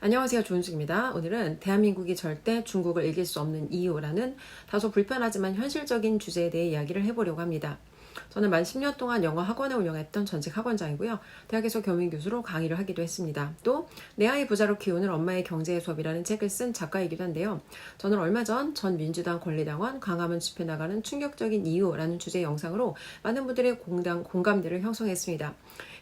안녕하세요. 조은숙입니다. 오늘은 대한민국이 절대 중국을 이길 수 없는 이유라는 다소 불편하지만 현실적인 주제에 대해 이야기를 해보려고 합니다. 저는 만 10년 동안 영어 학원을 운영했던 전직 학원장이고요. 대학에서 교민교수로 강의를 하기도 했습니다. 또 내 아이 부자로 키우는 엄마의 경제 수업이라는 책을 쓴 작가이기도 한데요. 저는 얼마 전 민주당 권리당원 광화문 집회 나가는 충격적인 이유라는 주제 영상으로 많은 분들의 공감대를 형성했습니다.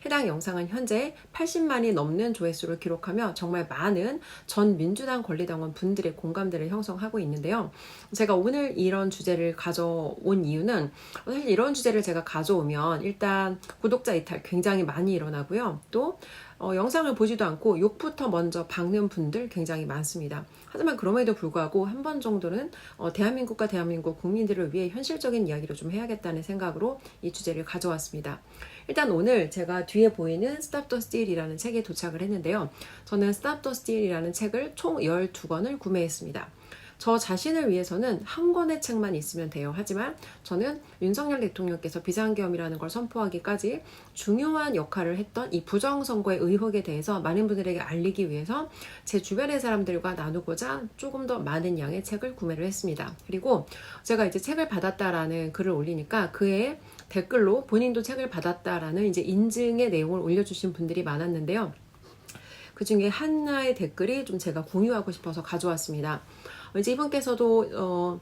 해당 영상은 현재 80만이 넘는 조회수를 기록하며 정말 많은 전 민주당 권리당원 분들의 공감대를 형성하고 있는데요. 제가 오늘 이런 주제를 가져온 이유는 사실 이런 주제를 제가 가져오면 일단 구독자 이탈 굉장히 많이 일어나고요. 또 영상을 보지도 않고 욕부터 먼저 박는 분들 굉장히 많습니다. 하지만 그럼에도 불구하고 한 번 정도는 대한민국과 대한민국 국민들을 위해 현실적인 이야기를 좀 해야겠다는 생각으로 이 주제를 가져왔습니다. 일단 오늘 제가 뒤에 보이는 Stop the Steal이라는 책에 도착을 했는데요. 저는 Stop the Steal이라는 책을 총 12권을 구매했습니다. 저 자신을 위해서는 한 권의 책만 있으면 돼요. 하지만 저는 윤석열 대통령께서 비상계엄이라는 걸 선포하기까지 중요한 역할을 했던 이 부정선거의 의혹에 대해서 많은 분들에게 알리기 위해서 제 주변의 사람들과 나누고자 조금 더 많은 양의 책을 구매를 했습니다. 그리고 제가 이제 책을 받았다라는 글을 올리니까 그에 댓글로 본인도 책을 받았다라는 이제 인증의 내용을 올려주신 분들이 많았는데요. 그 중에 하나의 댓글이 좀 제가 공유하고 싶어서 가져왔습니다. 이제 이분께서도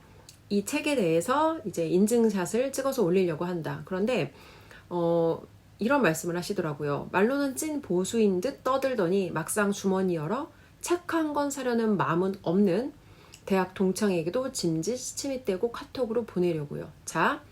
이 책에 대해서 이제 인증샷을 찍어서 올리려고 한다. 그런데 이런 말씀을 하시더라고요. 말로는 찐 보수인 듯 떠들더니 막상 주머니 열어 책 한 권 사려는 마음은 없는 대학 동창에게도 짐짓 침이 떼고 카톡으로 보내려고요. 자,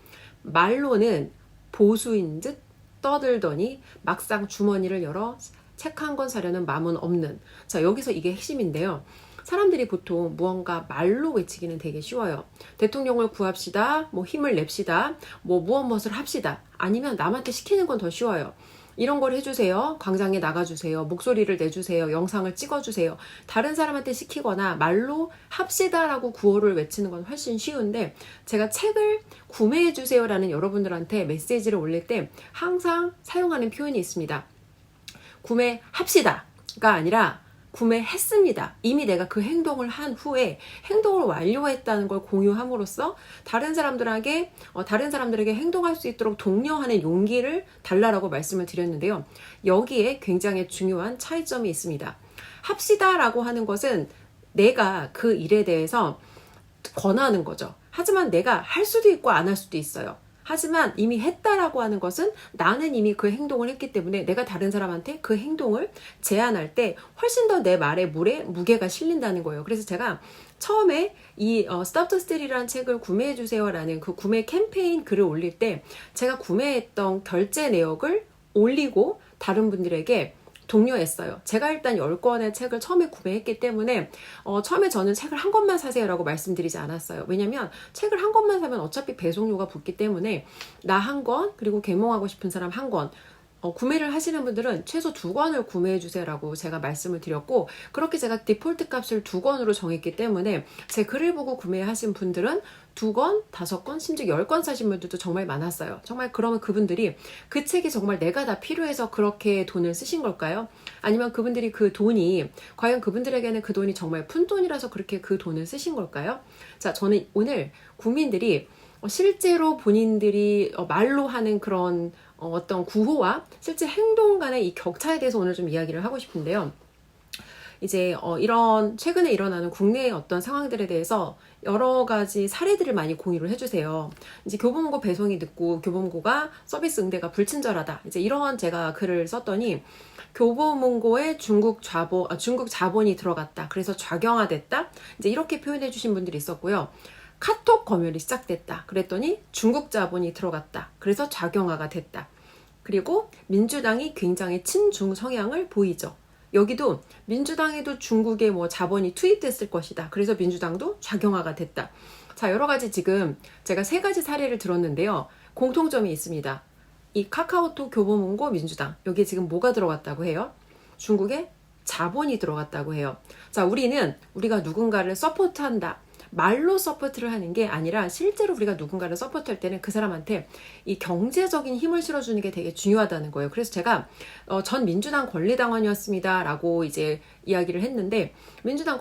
말로는 보수인 듯 떠들더니 막상 주머니를 열어 책 한 권 사려는 마음은 없는. 자, 여기서 이게 핵심인데요. 사람들이 보통 무언가 말로 외치기는 되게 쉬워요. 대통령을 구합시다, 뭐 힘을 냅시다, 뭐 무엇을 합시다. 아니면 남한테 시키는 건 더 쉬워요. 이런 걸 해주세요. 광장에 나가주세요. 목소리를 내주세요. 영상을 찍어주세요. 다른 사람한테 시키거나 말로 합시다라고 구호를 외치는 건 훨씬 쉬운데 제가 책을 구매해주세요라는 여러분들한테 메시지를 올릴 때 항상 사용하는 표현이 있습니다. 구매합시다가 아니라 구매했습니다. 이미 내가 그 행동을 한 후에 행동을 완료했다는 걸 공유함으로써 다른 사람들에게 행동할 수 있도록 독려하는 용기를 달라라고 말씀을 드렸는데요. 여기에 굉장히 중요한 차이점이 있습니다. 합시다라고 하는 것은 내가 그 일에 대해서 권하는 거죠. 하지만 내가 할 수도 있고 안 할 수도 있어요. 하지만 이미 했다라고 하는 것은 나는 이미 그 행동을 했기 때문에 내가 다른 사람한테 그 행동을 제안할 때 훨씬 더 내 말에 무게가 실린다는 거예요. 그래서 제가 처음에 이 Stop the Steal이라는 책을 구매해주세요라는 그 구매 캠페인 글을 올릴 때 제가 구매했던 결제 내역을 올리고 다른 분들에게 독려했어요. 제가 일단 10권의 책을 처음에 구매했기 때문에 처음에 저는 책을 한 권만 사세요라고 말씀드리지 않았어요. 왜냐면 책을 한 권만 사면 어차피 배송료가 붙기 때문에 나 한 권, 그리고 개몽하고 싶은 사람 한 권, 구매를 하시는 분들은 최소 2권을 구매해 주세요라고 제가 말씀을 드렸고 그렇게 제가 디폴트 값을 2권으로 정했기 때문에 제 글을 보고 구매하신 분들은 2권, 5권, 심지어 10권 사신 분들도 정말 많았어요. 정말 그러면 그분들이 그 책이 정말 내가 다 필요해서 그렇게 돈을 쓰신 걸까요? 아니면 그분들이 그 돈이 과연 그분들에게는 그 돈이 정말 푼돈이라서 그렇게 그 돈을 쓰신 걸까요? 자, 저는 오늘 국민들이 실제로 본인들이 말로 하는 그런 어떤 구호와 실제 행동 간의 이 격차에 대해서 오늘 좀 이야기를 하고 싶은데요. 이제 이런 최근에 일어나는 국내의 어떤 상황들에 대해서 여러 가지 사례들을 많이 공유를 해주세요. 이제 교보문고 배송이 늦고 교보문고가 서비스 응대가 불친절하다. 이제 이런 제가 글을 썼더니 교보문고에 중국 자본이 들어갔다. 그래서 좌경화됐다. 이제 이렇게 표현해 주신 분들이 있었고요. 카톡 검열이 시작됐다. 그랬더니 중국 자본이 들어갔다. 그래서 좌경화가 됐다. 그리고 민주당이 굉장히 친중 성향을 보이죠. 여기도 민주당에도 중국의 뭐 자본이 투입됐을 것이다. 그래서 민주당도 좌경화가 됐다. 자, 여러 가지 지금 제가 3가지 사례를 들었는데요. 공통점이 있습니다. 이 카카오톡, 교보문고, 민주당. 여기에 지금 뭐가 들어갔다고 해요? 중국의 자본이 들어갔다고 해요. 자, 우리가 누군가를 서포트한다. 말로 서포트를 하는 게 아니라 실제로 우리가 누군가를 서포트할 때는 그 사람한테 이 경제적인 힘을 실어주는 게 되게 중요하다는 거예요. 그래서 제가 전 민주당 권리당원이었습니다 라고 이제 이야기를 했는데, 민주당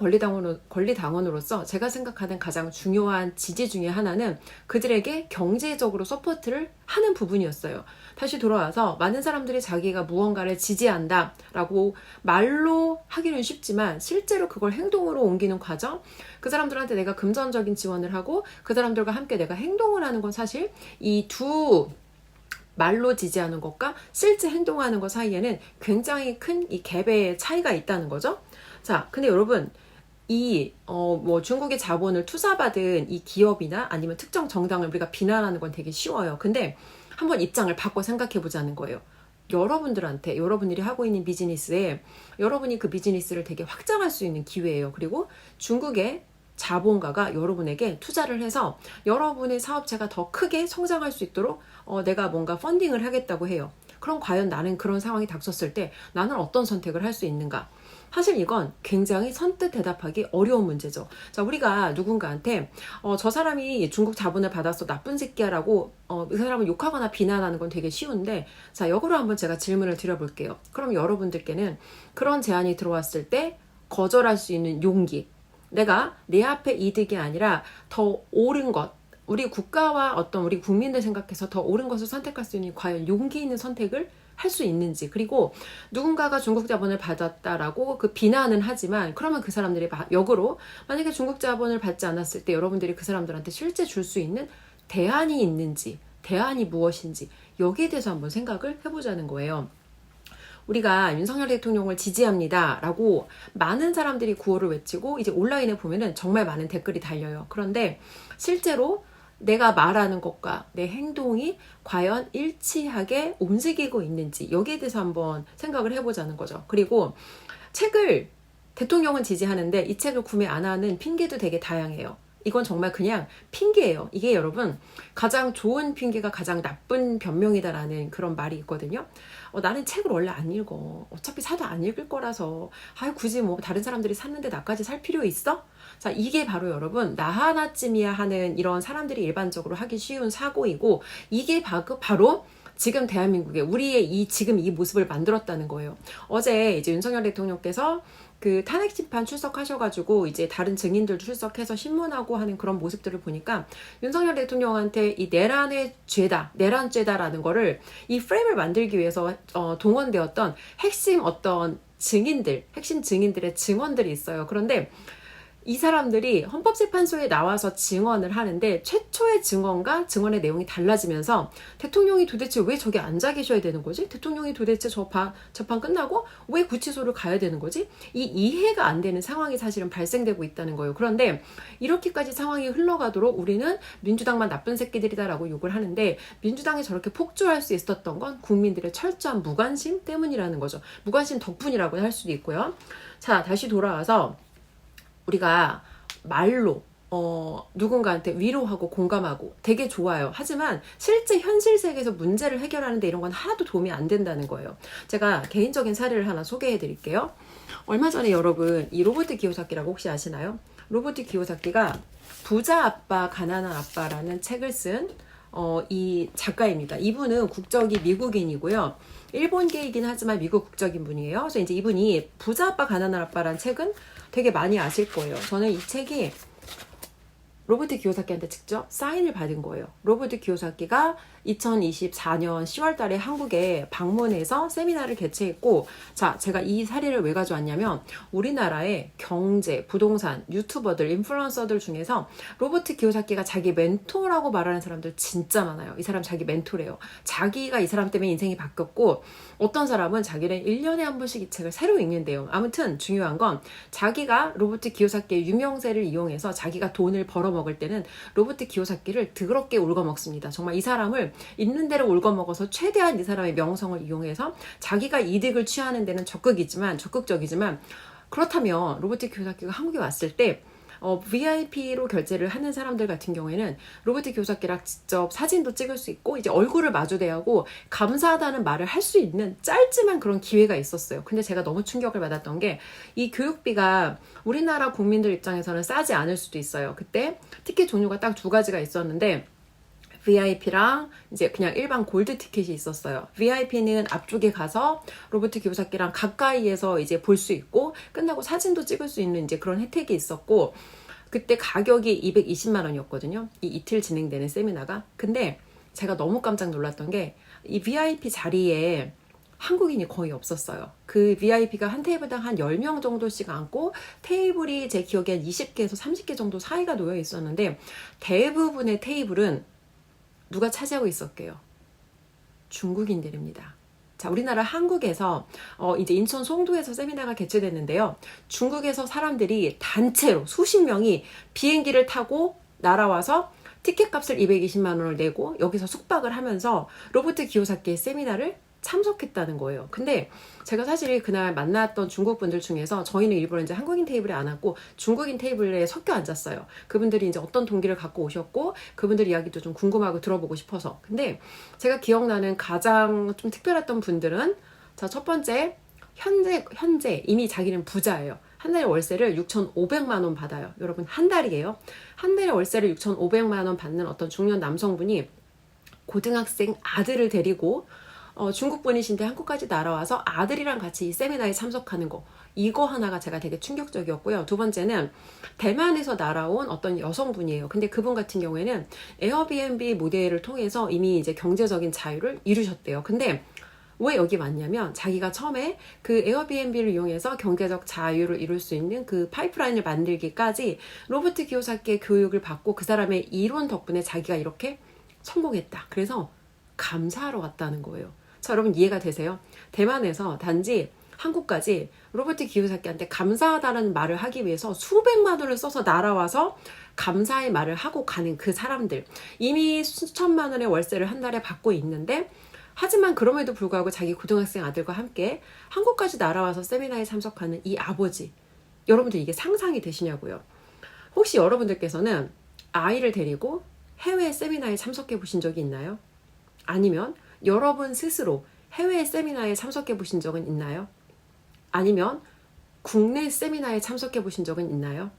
권리당원으로서 제가 생각하는 가장 중요한 지지 중에 하나는 그들에게 경제적으로 서포트를 하는 부분이었어요. 다시 돌아와서 많은 사람들이 자기가 무언가를 지지한다 라고 말로 하기는 쉽지만 실제로 그걸 행동으로 옮기는 과정, 그 사람들한테 내가 금전적인 지원을 하고 그 사람들과 함께 내가 행동을 하는 건 사실 이 두 말로 지지하는 것과 실제 행동하는 것 사이에는 굉장히 큰 이 갭의 차이가 있다는 거죠. 자, 근데 여러분, 중국의 자본을 투자받은 이 기업이나 아니면 특정 정당을 우리가 비난하는 건 되게 쉬워요. 근데 한번 입장을 바꿔 생각해 보자는 거예요. 여러분들한테, 여러분들이 하고 있는 비즈니스에 여러분이 그 비즈니스를 되게 확장할 수 있는 기회예요. 그리고 중국의 자본가가 여러분에게 투자를 해서 여러분의 사업체가 더 크게 성장할 수 있도록 내가 뭔가 펀딩을 하겠다고 해요. 그럼 과연 나는 그런 상황이 닥쳤을 때 나는 어떤 선택을 할 수 있는가? 사실 이건 굉장히 선뜻 대답하기 어려운 문제죠. 자, 우리가 누군가한테 저 사람이 중국 자본을 받아서 나쁜 새끼야라고 그 사람을 욕하거나 비난하는 건 되게 쉬운데, 자, 역으로 한번 제가 질문을 드려볼게요. 그럼 여러분들께는 그런 제안이 들어왔을 때 거절할 수 있는 용기, 내가 내 앞에 이득이 아니라 더 옳은 것, 우리 국가와 어떤 우리 국민들 생각해서 더 옳은 것을 선택할 수 있는 과연 용기 있는 선택을 할 수 있는지, 그리고 누군가가 중국 자본을 받았다라고 그 비난은 하지만 그러면 그 사람들이 역으로 만약에 중국 자본을 받지 않았을 때 여러분들이 그 사람들한테 실제 줄 수 있는 대안이 있는지, 대안이 무엇인지, 여기에 대해서 한번 생각을 해보자는 거예요. 우리가 윤석열 대통령을 지지합니다 라고 많은 사람들이 구호를 외치고 이제 온라인에 보면은 정말 많은 댓글이 달려요. 그런데 실제로 내가 말하는 것과 내 행동이 과연 일치하게 움직이고 있는지, 여기에 대해서 한번 생각을 해보자는 거죠. 그리고 책을, 대통령은 지지하는데 이 책을 구매 안 하는 핑계도 되게 다양해요. 이건 정말 그냥 핑계예요. 이게 여러분, 가장 좋은 핑계가 가장 나쁜 변명이다라는 그런 말이 있거든요. 나는 책을 원래 안 읽어. 어차피 사도 안 읽을 거라서 굳이 뭐 다른 사람들이 샀는데 나까지 살 필요 있어? 자, 이게 바로 여러분, 나 하나쯤이야 하는 이런 사람들이 일반적으로 하기 쉬운 사고이고, 이게 바로 지금 대한민국의 우리의 지금 이 모습을 만들었다는 거예요. 어제 이제 윤석열 대통령께서 그 탄핵 심판 출석하셔가지고 이제 다른 증인들도 출석해서 신문하고 하는 그런 모습들을 보니까 윤석열 대통령한테 이 내란의 죄다, 내란죄다라는 거를 이 프레임을 만들기 위해서 동원되었던 핵심 어떤 증인들, 핵심 증인들의 증언들이 있어요. 그런데 이 사람들이 헌법재판소에 나와서 증언을 하는데 최초의 증언과 증언의 내용이 달라지면서 대통령이 도대체 왜 저기 앉아 계셔야 되는 거지? 대통령이 도대체 재판 끝나고 왜 구치소를 가야 되는 거지? 이 이해가 안 되는 상황이 사실은 발생되고 있다는 거예요. 그런데 이렇게까지 상황이 흘러가도록 우리는 민주당만 나쁜 새끼들이다라고 욕을 하는데, 민주당이 저렇게 폭주할 수 있었던 건 국민들의 철저한 무관심 때문이라는 거죠. 무관심 덕분이라고 할 수도 있고요. 자, 다시 돌아와서 우리가 말로 누군가한테 위로하고 공감하고 되게 좋아요. 하지만 실제 현실 세계에서 문제를 해결하는데 이런 건 하나도 도움이 안 된다는 거예요. 제가 개인적인 사례를 하나 소개해 드릴게요. 얼마 전에 여러분 이 로버트 기요사키라고 혹시 아시나요? 로버트 기요사키가 부자 아빠 가난한 아빠라는 책을 쓴 이 작가입니다. 이분은 국적이 미국인이고요. 일본계이긴 하지만 미국 국적인 분이에요. 그래서 이제 이분이 부자 아빠 가난한 아빠라는 책은 되게 많이 아실 거예요. 저는 이 책이 로버트 기요사키한테 직접 사인을 받은 거예요. 로버트 기요사키가 2024년 10월 달에 한국에 방문해서 세미나를 개최했고, 자, 제가 이 사례를 왜 가져왔냐면 우리나라의 경제, 부동산, 유튜버들, 인플루언서들 중에서 로버트 기요사키가 자기 멘토라고 말하는 사람들 진짜 많아요. 이 사람 자기 멘토래요. 자기가 이 사람 때문에 인생이 바뀌었고, 어떤 사람은 자기는 1년에 한 번씩 이 책을 새로 읽는데요. 아무튼 중요한 건 자기가 로버트 기요사키의 유명세를 이용해서 자기가 돈을 벌어먹을 때는 로버트 기요사키를 더럽게 울거먹습니다. 정말 이 사람을 있는 대로 울거먹어서 최대한 이 사람의 명성을 이용해서 자기가 이득을 취하는 데는 적극적이지만, 그렇다면 로버트 기요사키가 한국에 왔을 때 VIP로 결제를 하는 사람들 같은 경우에는 로버트 기요사키랑 직접 사진도 찍을 수 있고 이제 얼굴을 마주대하고 감사하다는 말을 할 수 있는 짧지만 그런 기회가 있었어요. 근데 제가 너무 충격을 받았던 게 이 교육비가 우리나라 국민들 입장에서는 싸지 않을 수도 있어요. 그때 티켓 종류가 딱 두 가지가 있었는데 VIP랑 이제 그냥 일반 골드 티켓이 있었어요. VIP는 앞쪽에 가서 로버트 기요사키랑 가까이에서 이제 볼 수 있고 끝나고 사진도 찍을 수 있는 이제 그런 혜택이 있었고 그때 가격이 220만 원이었거든요. 이 이틀 진행되는 세미나가. 근데 제가 너무 깜짝 놀랐던 게 이 VIP 자리에 한국인이 거의 없었어요. 그 VIP가 한 테이블당 한 10명 정도씩 앉고 테이블이 제 기억에 한 20개에서 30개 정도 사이가 놓여 있었는데 대부분의 테이블은 누가 차지하고 있었게요? 중국인들입니다. 자, 우리나라 한국에서 이제 인천 송도에서 세미나가 개최됐는데요. 중국에서 사람들이 단체로 수십 명이 비행기를 타고 날아와서 티켓값을 220만 원을 내고 여기서 숙박을 하면서 로버트 기요사키의 세미나를 참석했다는 거예요. 근데 제가 사실 그날 만났던 중국 분들 중에서 저희는 일부러 이제 한국인 테이블에 안 앉고 중국인 테이블에 섞여 앉았어요. 그분들이 이제 어떤 동기를 갖고 오셨고 그분들 이야기도 좀 궁금하고 들어보고 싶어서. 근데 제가 기억나는 가장 좀 특별했던 분들은 자, 첫 번째 현재 이미 자기는 부자예요. 한 달에 월세를 6,500만 원 받아요. 여러분 한 달이에요. 한 달에 월세를 6,500만 원 받는 어떤 중년 남성분이 고등학생 아들을 데리고 중국 분이신데 한국까지 날아와서 아들이랑 같이 이 세미나에 참석하는 거 이거 하나가 제가 되게 충격적이었고요. 두 번째는 대만에서 날아온 어떤 여성분이에요. 근데 그분 같은 경우에는 에어비앤비 모델을 통해서 이미 이제 경제적인 자유를 이루셨대요. 근데 왜 여기 왔냐면 자기가 처음에 그 에어비앤비를 이용해서 경제적 자유를 이룰 수 있는 그 파이프라인을 만들기까지 로버트 기요사키의 교육을 받고 그 사람의 이론 덕분에 자기가 이렇게 성공했다. 그래서 감사하러 왔다는 거예요. 자, 여러분 이해가 되세요? 대만에서 단지 한국까지 로버트 기요사키한테 감사하다는 말을 하기 위해서 수백만 원을 써서 날아와서 감사의 말을 하고 가는 그 사람들. 이미 수천만 원의 월세를 한 달에 받고 있는데 하지만 그럼에도 불구하고 자기 고등학생 아들과 함께 한국까지 날아와서 세미나에 참석하는 이 아버지. 여러분들 이게 상상이 되시냐고요? 혹시 여러분들께서는 아이를 데리고 해외 세미나에 참석해 보신 적이 있나요? 아니면 여러분 스스로 해외 세미나에 참석해 보신 적은 있나요? 아니면 국내 세미나에 참석해 보신 적은 있나요?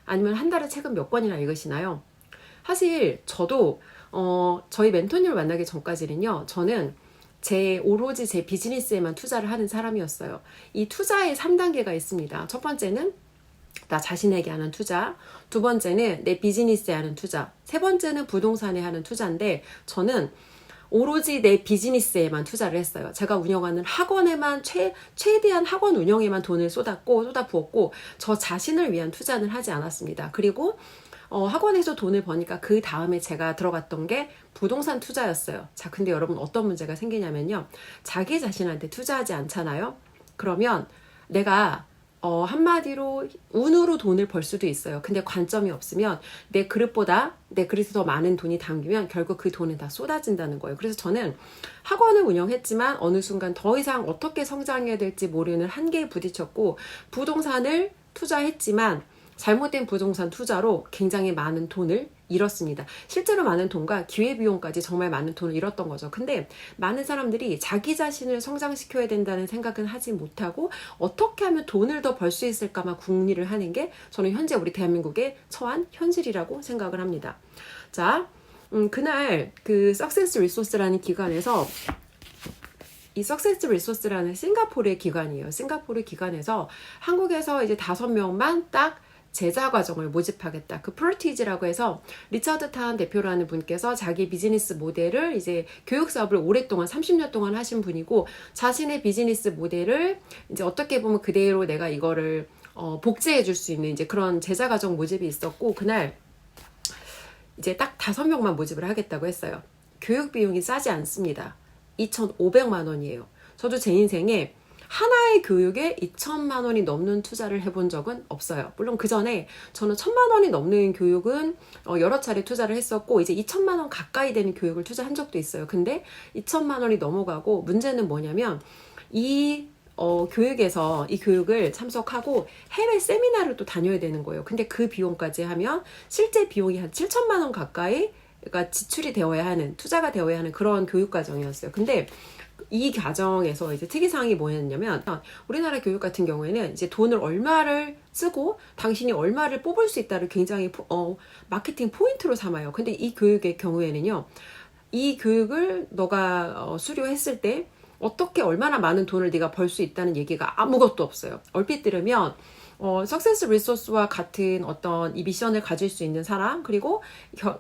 아니면 한 달에 책은 몇 권이나 읽으시나요? 사실 저도 저희 멘토님을 만나기 전까지는요. 저는 오로지 제 비즈니스에만 투자를 하는 사람이었어요. 이 투자의 3단계가 있습니다. 첫 번째는 나 자신에게 하는 투자, 두 번째는 내 비즈니스에 하는 투자, 세 번째는 부동산에 하는 투자인데 저는 오로지 내 비즈니스에만 투자를 했어요. 제가 운영하는 학원에만 최대한 학원 운영에만 돈을 쏟아부었고 저 자신을 위한 투자는 하지 않았습니다. 그리고 학원에서 돈을 버니까 그 다음에 제가 들어갔던 게 부동산 투자였어요. 자, 근데 여러분 어떤 문제가 생기냐면요. 자기 자신한테 투자하지 않잖아요. 그러면 내가 한마디로 운으로 돈을 벌 수도 있어요. 근데 관점이 없으면 내 그릇에 더 많은 돈이 담기면 결국 그 돈은 다 쏟아진다는 거예요. 그래서 저는 학원을 운영했지만 어느 순간 더 이상 어떻게 성장해야 될지 모르는 한계에 부딪혔고 부동산을 투자했지만 잘못된 부동산 투자로 굉장히 많은 돈을 잃었습니다. 실제로 많은 돈과 기회비용까지 정말 많은 돈을 잃었던 거죠. 근데 많은 사람들이 자기 자신을 성장시켜야 된다는 생각은 하지 못하고 어떻게 하면 돈을 더 벌 수 있을까만 궁리를 하는 게 저는 현재 우리 대한민국에 처한 현실이라고 생각을 합니다. 자, 그날 그 석세스 리소스라는 기관에서 이 석세스 리소스라는 싱가포르의 기관이에요. 싱가포르 기관에서 한국에서 이제 5명만 딱 제자 과정을 모집하겠다. 그 프로티지라고 해서 리처드 탄 대표라는 분께서 자기 비즈니스 모델을 이제 교육 사업을 오랫동안 30년 동안 하신 분이고 자신의 비즈니스 모델을 이제 어떻게 보면 그대로 내가 이거를 복제해 줄 수 있는 이제 그런 제자 과정 모집이 있었고 그날 이제 딱 5명만 모집을 하겠다고 했어요. 교육 비용이 싸지 않습니다. 2,500만 원이에요. 저도 제 인생에 하나의 교육에 2천만 원이 넘는 투자를 해본 적은 없어요. 물론 그 전에 저는 1,000만 원이 넘는 교육은 여러 차례 투자를 했었고 이제 2천만 원 가까이 되는 교육을 투자한 적도 있어요. 근데 2천만 원이 넘어가고 문제는 뭐냐면 이 교육에서 이 교육을 참석하고 해외 세미나를 또 다녀야 되는 거예요. 근데 그 비용까지 하면 실제 비용이 한 7천만 원 가까이 가 지출이 되어야 하는, 투자가 되어야 하는 그런 교육 과정이었어요. 근데 이 과정에서 이제 특이사항이 뭐였냐면, 우리나라 교육 같은 경우에는 이제 돈을 얼마를 쓰고 당신이 얼마를 뽑을 수 있다를 굉장히 마케팅 포인트로 삼아요. 근데 이 교육의 경우에는요, 이 교육을 너가 수료했을 때 어떻게 얼마나 많은 돈을 네가 벌 수 있다는 얘기가 아무것도 없어요. 얼핏 들으면 석세스 리소스와 같은 어떤 이 미션을 가질 수 있는 사람, 그리고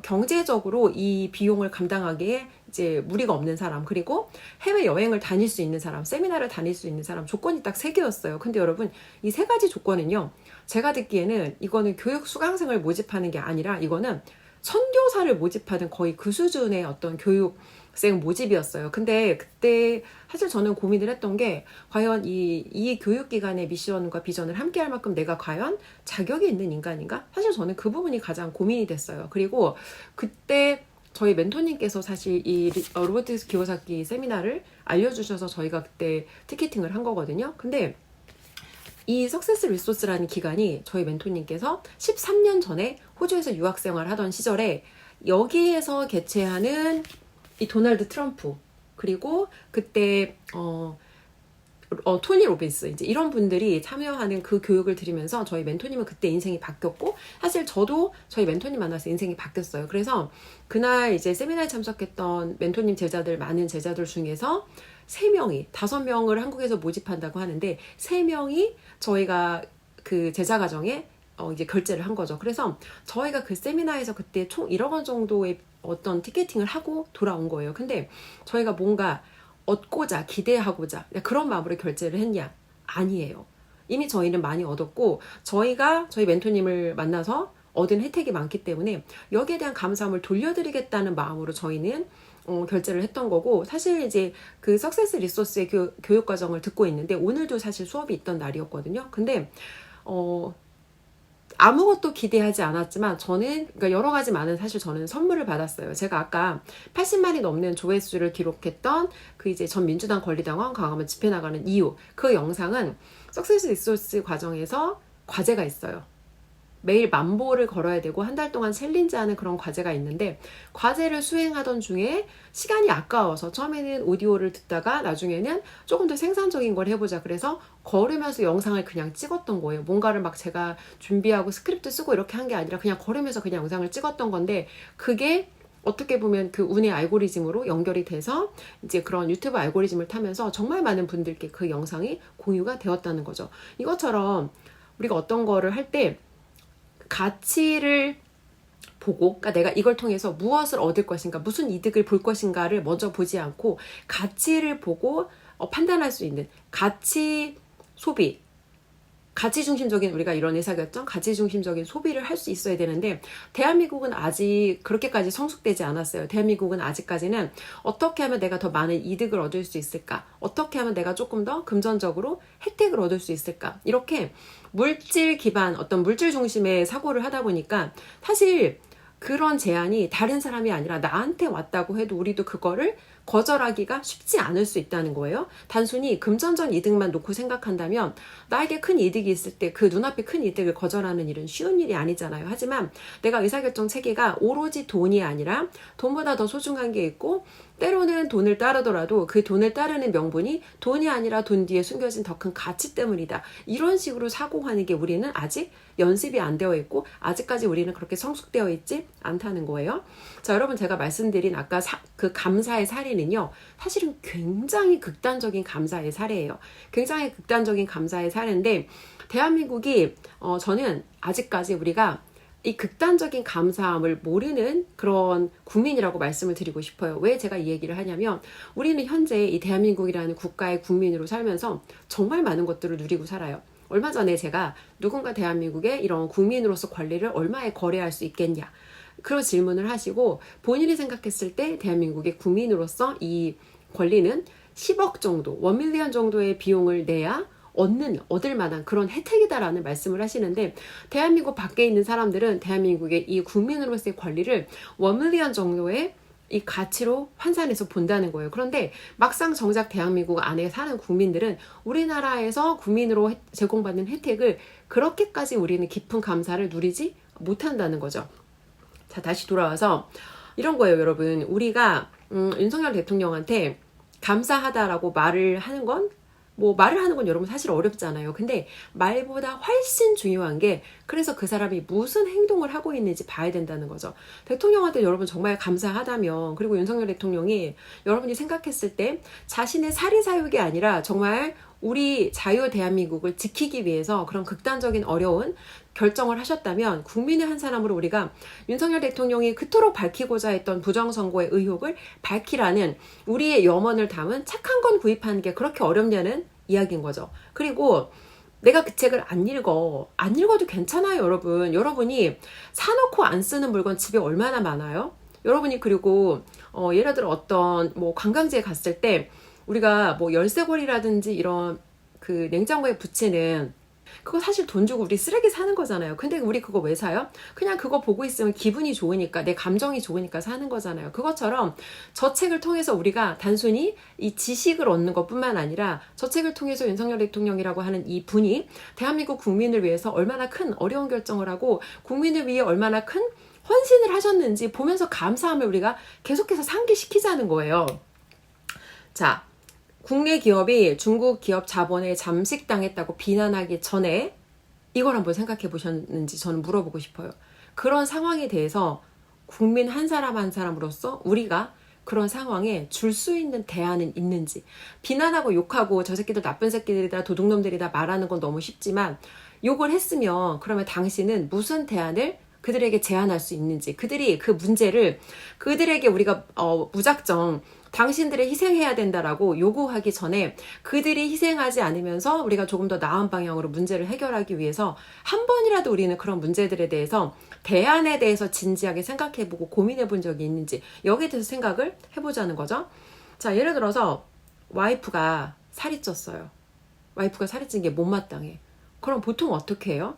경제적으로 이 비용을 감당하기에 이제 무리가 없는 사람, 그리고 해외 여행을 다닐 수 있는 사람, 세미나를 다닐 수 있는 사람, 조건이 딱 3개였어요. 근데 여러분, 이 3가지 조건은요, 제가 듣기에는 이거는 교육 수강생을 모집하는 게 아니라 이거는 선교사를 모집하는 거의 그 수준의 어떤 교육생 모집이었어요. 근데 그때 사실 저는 고민을 했던 게, 과연 이 교육기관의 미션과 비전을 함께 할 만큼 내가 과연 자격이 있는 인간인가? 사실 저는 그 부분이 가장 고민이 됐어요. 그리고 그때 저희 멘토님께서 사실 이 로보틱스 기호사기 세미나를 알려주셔서 저희가 그때 티켓팅을 한 거거든요. 근데 이 석세스 리소스라는 기관이 저희 멘토님께서 13년 전에 호주에서 유학생활 하던 시절에 여기에서 개최하는 이 도널드 트럼프, 그리고 그때 토니 로빈스, 이제 이런 분들이 참여하는 그 교육을 들으면서 저희 멘토님은 그때 인생이 바뀌었고, 사실 저도 저희 멘토님 만나서 인생이 바뀌었어요. 그래서 그날 이제 세미나에 참석했던 멘토님 제자들, 많은 제자들 중에서 3명이, 5명을 한국에서 모집한다고 하는데 3명이 저희가 그 제자 과정에 이제 결제를 한 거죠. 그래서 저희가 그 세미나에서 그때 총 1억 원 정도의 어떤 티켓팅을 하고 돌아온 거예요. 근데 저희가 뭔가 얻고자, 기대하고자 그런 마음으로 결제를 했냐? 아니에요. 이미 저희는 많이 얻었고, 저희가 저희 멘토님을 만나서 얻은 혜택이 많기 때문에 여기에 대한 감사함을 돌려드리겠다는 마음으로 저희는 결제를 했던 거고, 사실 이제 그 석세스 리소스의 교육 과정을 듣고 있는데 오늘도 사실 수업이 있던 날이었거든요. 근데 아무것도 기대하지 않았지만 저는, 그러니까 여러 가지 많은, 사실 저는 선물을 받았어요. 제가 아까 80만이 넘는 조회수를 기록했던 그 이제 전 민주당 권리당원 강화문 집회 나가는 이유, 그 영상은 석세스 리소스 과정에서 과제가 있어요. 매일 10,000보를 걸어야 되고 한 달 동안 챌린지하는 그런 과제가 있는데, 과제를 수행하던 중에 시간이 아까워서 처음에는 오디오를 듣다가 나중에는 조금 더 생산적인 걸 해보자, 그래서 걸으면서 영상을 그냥 찍었던 거예요. 뭔가를 막 제가 준비하고 스크립트 쓰고 이렇게 한 게 아니라 그냥 걸으면서 그냥 영상을 찍었던 건데, 그게 어떻게 보면 그 운의 알고리즘으로 연결이 돼서 이제 그런 유튜브 알고리즘을 타면서 정말 많은 분들께 그 영상이 공유가 되었다는 거죠. 이것처럼 우리가 어떤 거를 할때 가치를 보고, 그러니까 내가 이걸 통해서 무엇을 얻을 것인가, 무슨 이득을 볼 것인가를 먼저 보지 않고 가치를 보고 판단할 수 있는 가치 소비, 가치 중심적인, 우리가 이런 의사결정, 가치 중심적인 소비를 할 수 있어야 되는데, 대한민국은 아직 그렇게까지 성숙되지 않았어요. 대한민국은 아직까지는 어떻게 하면 내가 더 많은 이득을 얻을 수 있을까? 어떻게 하면 내가 조금 더 금전적으로 혜택을 얻을 수 있을까? 이렇게 물질 기반, 어떤 물질 중심의 사고를 하다 보니까 사실 그런 제안이 다른 사람이 아니라 나한테 왔다고 해도 우리도 그거를 거절하기가 쉽지 않을 수 있다는 거예요. 단순히 금전적 이득만 놓고 생각한다면 나에게 큰 이득이 있을 때 그 눈앞에 큰 이득을 거절하는 일은 쉬운 일이 아니잖아요. 하지만 내가 의사결정 체계가 오로지 돈이 아니라 돈보다 더 소중한 게 있고, 때로는 돈을 따르더라도 그 돈을 따르는 명분이 돈이 아니라 돈 뒤에 숨겨진 더 큰 가치 때문이다. 이런 식으로 사고하는 게 우리는 아직 연습이 안 되어 있고, 아직까지 우리는 그렇게 성숙되어 있지 않다는 거예요. 자, 여러분, 제가 말씀드린 아까 그 감사의 사례는요, 사실은 굉장히 극단적인 감사의 사례예요. 굉장히 극단적인 감사의 사례인데, 대한민국이 저는 아직까지 우리가 이 극단적인 감사함을 모르는 그런 국민이라고 말씀을 드리고 싶어요. 왜 제가 이 얘기를 하냐면, 우리는 현재 이 대한민국이라는 국가의 국민으로 살면서 정말 많은 것들을 누리고 살아요. 얼마 전에 제가 누군가 대한민국의 이런 국민으로서 권리를 얼마에 거래할 수 있겠냐, 그런 질문을 하시고, 본인이 생각했을 때 대한민국의 국민으로서 이 권리는 10억 정도, 1밀리언 정도의 비용을 내야 얻을 만한 그런 혜택이다라는 말씀을 하시는데, 대한민국 밖에 있는 사람들은 대한민국의 이 국민으로서의 권리를 1밀리언 정도의 이 가치로 환산해서 본다는 거예요. 그런데 막상 정작 대한민국 안에 사는 국민들은 우리나라에서 국민으로 제공받는 혜택을 그렇게까지 우리는 깊은 감사를 누리지 못한다는 거죠. 자, 다시 돌아와서 이런 거예요, 여러분. 우리가 윤석열 대통령한테 감사하다라고 말을 하는 건 말을 하는 건 여러분 사실 어렵잖아요. 근데 말보다 훨씬 중요한 게 그래서 그 사람이 무슨 행동을 하고 있는지 봐야 된다는 거죠. 대통령한테 여러분 정말 감사하다면, 그리고 윤석열 대통령이 여러분이 생각했을 때 자신의 사리사욕이 아니라 정말 우리 자유 대한민국을 지키기 위해서 그런 극단적인 어려운 결정을 하셨다면 국민의 한 사람으로 우리가 윤석열 대통령이 그토록 밝히고자 했던 부정선거의 의혹을 밝히라는 우리의 염원을 담은 착한 건 구입하는 게 그렇게 어렵냐는 이야기인 거죠. 그리고 내가 그 책을 안 읽어도 괜찮아요, 여러분. 여러분이 사놓고 안 쓰는 물건 집에 얼마나 많아요? 여러분이 그리고 예를 들어 어떤 관광지에 갔을 때 우리가 열쇠고리라든지 이런 그 냉장고에 붙이는 그거 사실 돈 주고 우리 쓰레기 사는 거잖아요. 근데 우리 그거 왜 사요? 그냥 그거 보고 있으면 기분이 좋으니까, 내 감정이 좋으니까 사는 거잖아요. 그것처럼 저 책을 통해서 우리가 단순히 이 지식을 얻는 것뿐만 아니라 저 책을 통해서 윤석열 대통령이라고 하는 이 분이 대한민국 국민을 위해서 얼마나 큰 어려운 결정을 하고 국민을 위해 얼마나 큰 헌신을 하셨는지 보면서 감사함을 우리가 계속해서 상기시키자는 거예요. 자, 국내 기업이 중국 기업 자본에 잠식당했다고 비난하기 전에 이걸 한번 생각해 보셨는지 저는 물어보고 싶어요. 그런 상황에 대해서 국민 한 사람 한 사람으로서 우리가 그런 상황에 줄 수 있는 대안은 있는지. 비난하고 욕하고 저 새끼들 나쁜 새끼들이다, 도둑놈들이다 말하는 건 너무 쉽지만 욕을 했으면 그러면 당신은 무슨 대안을 그들에게 제안할 수 있는지, 그들이 그 문제를 그들에게 우리가 무작정 당신들이 희생해야 된다라고 요구하기 전에 그들이 희생하지 않으면서 우리가 조금 더 나은 방향으로 문제를 해결하기 위해서 한 번이라도 우리는 그런 문제들에 대해서 대안에 대해서 진지하게 생각해보고 고민해본 적이 있는지, 여기에 대해서 생각을 해보자는 거죠. 자, 예를 들어서 와이프가 살이 쪘어요. 와이프가 살이 찐 게 못마땅해. 그럼 보통 어떻게 해요?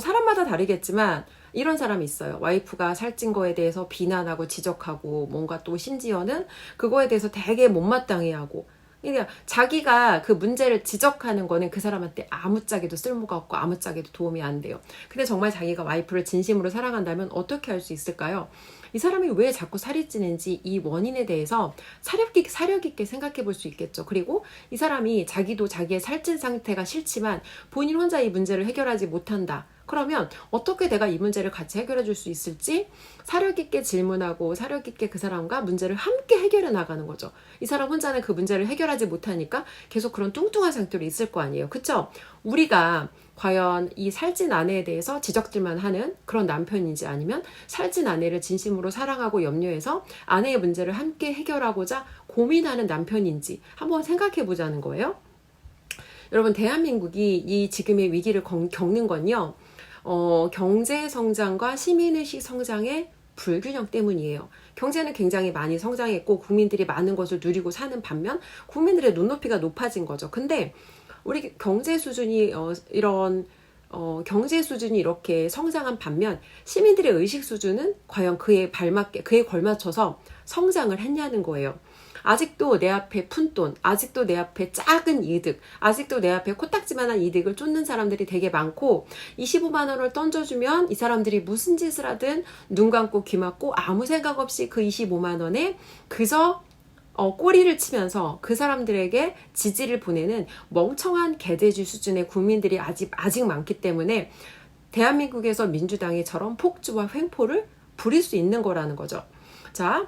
사람마다 다르겠지만 이런 사람이 있어요. 와이프가 살찐 거에 대해서 비난하고 지적하고 뭔가 또 심지어는 그거에 대해서 되게 못마땅해하고, 그러니까 자기가 그 문제를 지적하는 거는 그 사람한테 아무짝에도 쓸모가 없고 아무짝에도 도움이 안 돼요. 근데 정말 자기가 와이프를 진심으로 사랑한다면 어떻게 할 수 있을까요? 이 사람이 왜 자꾸 살이 찌는지 이 원인에 대해서 사력 있게 생각해 볼 수 있겠죠. 그리고 이 사람이 자기도 자기의 살찐 상태가 싫지만 본인 혼자 이 문제를 해결하지 못한다. 그러면 어떻게 내가 이 문제를 같이 해결해 줄 수 있을지 사력 있게 질문하고 사력 있게 그 사람과 문제를 함께 해결해 나가는 거죠. 이 사람 혼자는 그 문제를 해결하지 못하니까 계속 그런 뚱뚱한 상태로 있을 거 아니에요. 그쵸? 우리가 과연 이 살찐 아내에 대해서 지적질만 하는 그런 남편인지, 아니면 살찐 아내를 진심으로 사랑하고 염려해서 아내의 문제를 함께 해결하고자 고민하는 남편인지 한번 생각해 보자는 거예요. 여러분, 대한민국이 이 지금의 위기를 겪는 건요, 경제 성장과 시민의식 성장의 불균형 때문이에요. 경제는 굉장히 많이 성장했고 국민들이 많은 것을 누리고 사는 반면 국민들의 눈높이가 높아진 거죠. 근데 우리 경제 수준이 경제 수준이 이렇게 성장한 반면 시민들의 의식 수준은 과연 그에 걸맞춰서 성장을 했냐는 거예요. 아직도 내 앞에 푼돈, 아직도 내 앞에 작은 이득, 아직도 내 앞에 코딱지만한 이득을 쫓는 사람들이 되게 많고, 25만 원을 던져주면 이 사람들이 무슨 짓을 하든 눈 감고 귀 막고 아무 생각 없이 그 25만 원에 그저 꼬리를 치면서 그 사람들에게 지지를 보내는 멍청한 개돼지 수준의 국민들이 아직 많기 때문에 대한민국에서 민주당이 저런 폭주와 횡포를 부릴 수 있는 거라는 거죠. 자,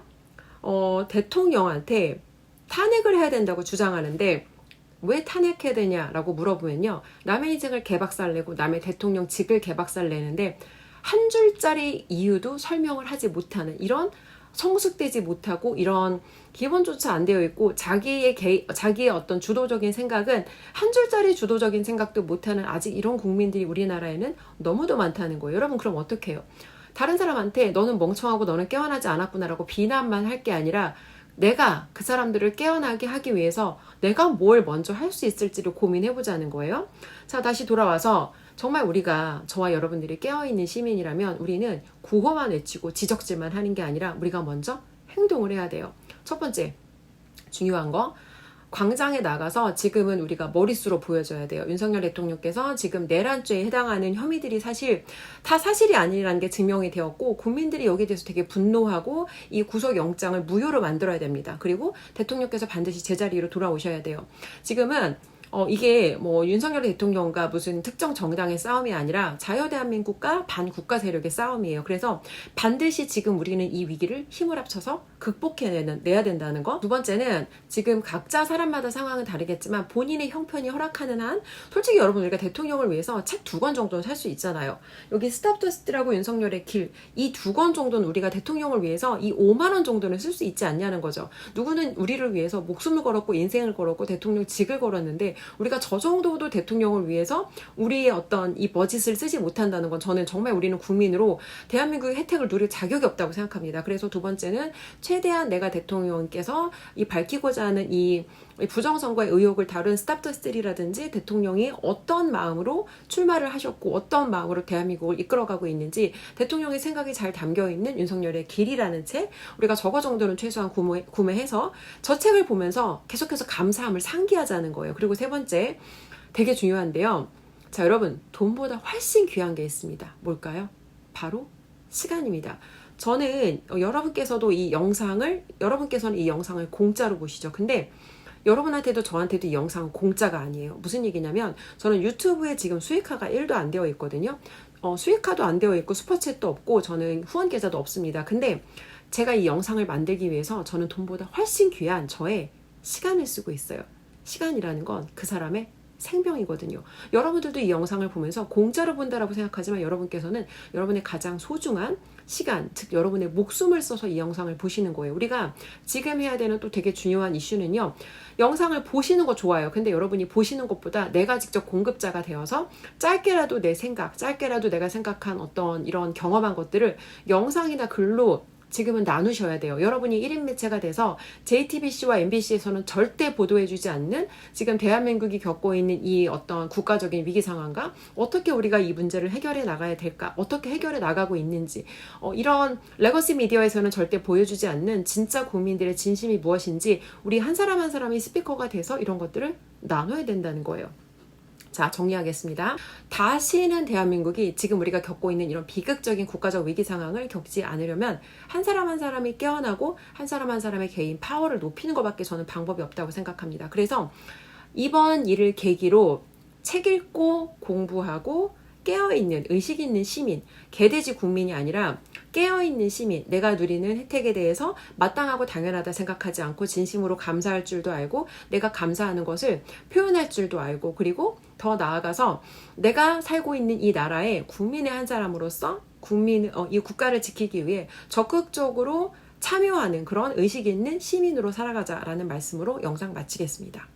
대통령한테 탄핵을 해야 된다고 주장하는데 왜 탄핵해야 되냐라고 물어보면요, 남의 인생을 개박살내고 남의 대통령직을 개박살내는데 한 줄짜리 이유도 설명을 하지 못하는, 이런 성숙되지 못하고 이런 기본조차 안 되어 있고 자기의 어떤 주도적인 생각은 한 줄짜리 주도적인 생각도 못하는 아직 이런 국민들이 우리나라에는 너무도 많다는 거예요. 여러분, 그럼 어떻게 해요? 다른 사람한테 너는 멍청하고 너는 깨어나지 않았구나라고 비난만 할 게 아니라 내가 그 사람들을 깨어나게 하기 위해서 내가 뭘 먼저 할 수 있을지를 고민해보자는 거예요. 자, 다시 돌아와서 정말 우리가, 저와 여러분들이 깨어있는 시민이라면 우리는 구호만 외치고 지적질만 하는 게 아니라 우리가 먼저 행동을 해야 돼요. 첫 번째, 중요한 거. 광장에 나가서 지금은 우리가 머릿수로 보여줘야 돼요. 윤석열 대통령께서 지금 내란죄에 해당하는 혐의들이 사실 다 사실이 아니라는 게 증명이 되었고, 국민들이 여기에 대해서 되게 분노하고 이 구속영장을 무효로 만들어야 됩니다. 그리고 대통령께서 반드시 제자리로 돌아오셔야 돼요. 지금은 이게 뭐 윤석열 대통령과 무슨 특정 정당의 싸움이 아니라 자유대한민국과 반국가 세력의 싸움이에요. 그래서 반드시 지금 우리는 이 위기를 힘을 합쳐서 극복해내야 된다는 거. 두 번째는 지금 각자 사람마다 상황은 다르겠지만 본인의 형편이 허락하는 한, 솔직히 여러분, 우리가 대통령을 위해서 책 2권 정도는 살 수 있잖아요. 여기 스탑 더 스틸하고 윤석열의 길, 이 2권 정도는 우리가 대통령을 위해서 이 5만 원 정도는 쓸 수 있지 않냐는 거죠. 누구는 우리를 위해서 목숨을 걸었고 인생을 걸었고 대통령직을 걸었는데, 우리가 저 정도도 대통령을 위해서 우리의 어떤 이 버짓을 쓰지 못한다는 건, 저는 정말 우리는 국민으로 대한민국의 혜택을 누릴 자격이 없다고 생각합니다. 그래서 두 번째는 최대한 내가 대통령께서 이 밝히고자 하는 이 부정선거의 의혹을 다룬 스탑 더 스틸이라든지 대통령이 어떤 마음으로 출마를 하셨고 어떤 마음으로 대한민국을 이끌어가고 있는지 대통령의 생각이 잘 담겨있는 윤석열의 길이라는 책, 우리가 저거 정도는 최소한 구매해서 저 책을 보면서 계속해서 감사함을 상기하자는 거예요. 그리고 세 번째, 되게 중요한데요. 자, 여러분, 돈보다 훨씬 귀한 게 있습니다. 뭘까요? 바로 시간입니다. 저는 여러분께서는 이 영상을 공짜로 보시죠. 근데 여러분한테도 저한테도 이 영상은 공짜가 아니에요. 무슨 얘기냐면, 저는 유튜브에 지금 수익화가 1도 안 되어 있거든요. 수익화도 안 되어 있고 슈퍼챗도 없고 저는 후원 계좌도 없습니다. 근데 제가 이 영상을 만들기 위해서 저는 돈보다 훨씬 귀한 저의 시간을 쓰고 있어요. 시간이라는 건 그 사람의 생명이거든요. 여러분들도 이 영상을 보면서 공짜로 본다라고 생각하지만 여러분께서는 여러분의 가장 소중한 시간, 즉 여러분의 목숨을 써서 이 영상을 보시는 거예요. 우리가 지금 해야 되는 또 되게 중요한 이슈는요, 영상을 보시는 거 좋아요. 근데 여러분이 보시는 것보다 내가 직접 공급자가 되어서 짧게라도 내 생각, 짧게라도 내가 생각한 어떤 이런 경험한 것들을 영상이나 글로 지금은 나누셔야 돼요. 여러분이 1인 매체가 돼서 JTBC와 MBC에서는 절대 보도해주지 않는 지금 대한민국이 겪고 있는 이 어떤 국가적인 위기 상황과 어떻게 우리가 이 문제를 해결해 나가야 될까, 어떻게 해결해 나가고 있는지, 이런 레거시 미디어에서는 절대 보여주지 않는 진짜 국민들의 진심이 무엇인지 우리 한 사람 한 사람이 스피커가 돼서 이런 것들을 나눠야 된다는 거예요. 자, 정리하겠습니다. 다시는 대한민국이 지금 우리가 겪고 있는 이런 비극적인 국가적 위기 상황을 겪지 않으려면 한 사람 한 사람이 깨어나고 한 사람 한 사람의 개인 파워를 높이는 것밖에 저는 방법이 없다고 생각합니다. 그래서 이번 일을 계기로 책 읽고 공부하고 깨어있는, 의식 있는 시민, 개돼지 국민이 아니라 깨어있는 시민, 내가 누리는 혜택에 대해서 마땅하고 당연하다 생각하지 않고 진심으로 감사할 줄도 알고 내가 감사하는 것을 표현할 줄도 알고, 그리고 더 나아가서 내가 살고 있는 이 나라의 국민의 한 사람으로서 이 국가를 지키기 위해 적극적으로 참여하는 그런 의식 있는 시민으로 살아가자라는 말씀으로 영상 마치겠습니다.